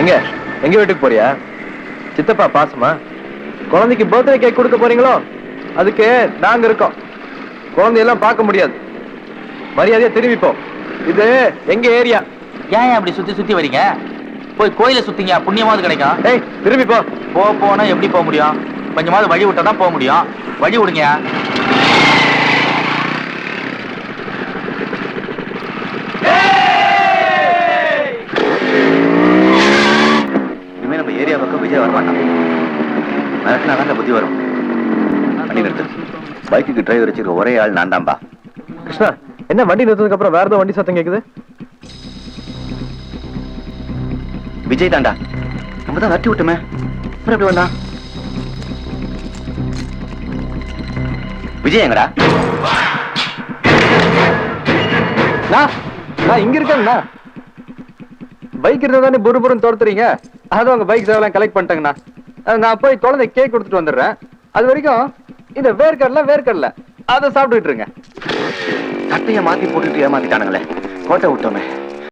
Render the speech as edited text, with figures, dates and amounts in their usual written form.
எங்க எங்க வீட்டுக்கு போறியா? சித்தப்பா பாசமா? குழந்தைக்கு பர்த்டே கேக் கொடுக்க போறீங்களோ? அதுக்கு நாங்க இருக்கோம். குழந்தையெல்லாம் பார்க்க முடியாது. மரியாதையா திரும்பிப்போம். இது எங்க ஏரியா. ஏன் அப்படி சுத்தி சுத்தி வரீங்க? போய் கோயில சுத்திங்க, புண்ணியமாவது கிடைக்கும். ஏய் திரும்பிப்போ. போனா எப்படி போக முடியும்? கொஞ்சமாவது வழி விட்டா தான் போக முடியும். வழி விடுங்க. இனிமே நம்ம ஏரியா பக்கம் விஜய் வரமாட்டான். மிரட்டினா தான் புத்தி வரும். வண்டி நிறுத்து. பைக்குக்கு டிரைவர் வச்சிருக்க ஒரே ஆள் நான் தான்பா. கிருஷ்ணா, என்ன வண்டி நிறுத்ததுக்கு அப்புறம் வேற ஏதோ வண்டி சத்தம் கேக்குது? விஜய் தாண்டா. நம்ம தான் தட்டி விட்டுமே. அப்புறம் எப்படி வந்தா? விஜய் எங்கடா? நான் இங்க இருக்கேங்கண்ணா. பைக் இருந்தா தானே புருன்னு தோர்த்துறீங்க. அதான் உங்க பைக் சேவெல்லாம் கலெக்ட் பண்ணிட்டேங்கண்ணா. நான் போய் குழந்தை கேக் கொடுத்துட்டு வந்துடுறேன். அது வரைக்கும் இந்த வேர்க்கடல அதை சாப்பிட்டுட்டு இருங்க. சட்டையை மாத்தி போட்டுட்டு ஏமாத்திட்டானுங்களே. கோட்டை விட்டோமே.